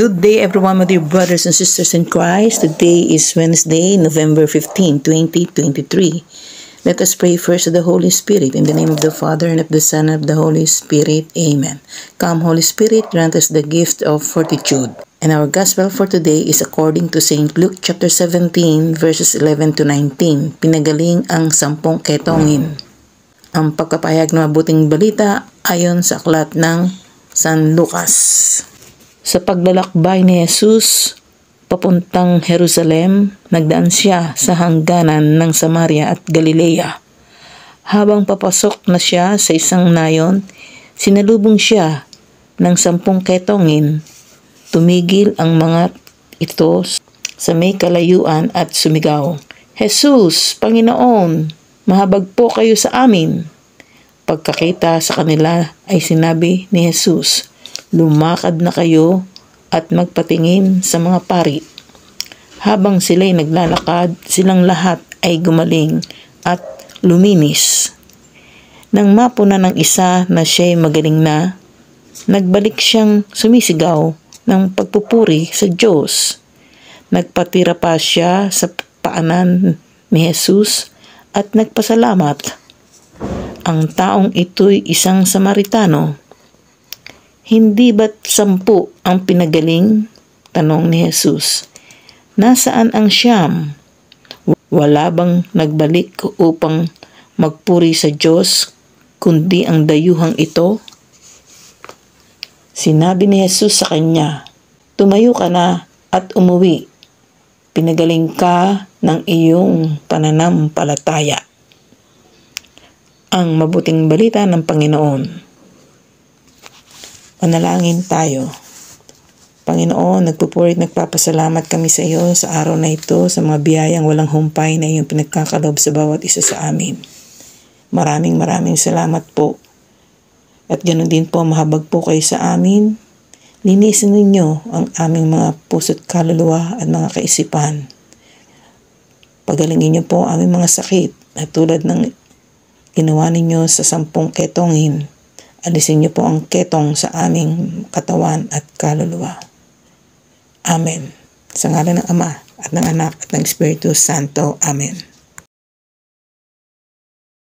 Good day everyone, my dear brothers and sisters in Christ. Today is Wednesday, November 15, 2023. Let us pray first to the Holy Spirit. In the name of the Father, and of the Son, and of the Holy Spirit. Amen. Come, Holy Spirit, grant us the gift of fortitude. And our Gospel for today is according to St. Luke chapter 17, verses 11 to 19. Pinagaling ang 10 ketongin. Ang pagpapahayag ng mabuting balita ayon sa aklat ng San Lucas. Sa paglalakbay ni Jesus papuntang Jerusalem, nagdaan siya sa hangganan ng Samaria at Galilea. Habang papasok na siya sa isang nayon, sinalubong siya ng 10 ketongin. Tumigil ang mga ito sa may kalayuan at sumigaw, "Jesus, Panginoon, mahabag po kayo sa amin." Pagkakita sa kanila ay sinabi ni Jesus, "Lumakad na kayo at magpatingin sa mga pari." Habang sila'y naglalakad, silang lahat ay gumaling at luminis. Nang mapuna ng isa na siya'y magaling na, nagbalik siyang sumisigaw ng pagpupuri sa Diyos. Nagpatira pa siya sa paanan ni Jesus at nagpasalamat. Ang taong ito'y isang Samaritano. "Hindi ba't 10 ang pinagaling?" tanong ni Jesus. "Nasaan ang 9? Wala bang nagbalik upang magpuri sa Diyos, kundi ang dayuhang ito?" Sinabi ni Jesus sa kanya, "Tumayo ka na at umuwi. Pinagaling ka ng iyong pananampalataya." Ang mabuting balita ng Panginoon. Manalangin tayo. Panginoon, nagpupuri at nagpapasalamat kami sa iyo sa araw na ito, sa mga biyayang walang humpay na iyong pinagkakaloob sa bawat isa sa amin. Maraming salamat po. At ganoon din po, mahabag po kayo sa amin. Linisin ninyo ang aming mga puso't kaluluwa at mga kaisipan. Pagalingin niyo po ang aming mga sakit at tulad ng ginawa ninyo sa 10 ketongin. Alisin niyo po ang ketong sa aming katawan at kaluluwa. Amen. Sa ngalan ng Ama at ng Anak at ng Espiritu Santo. Amen.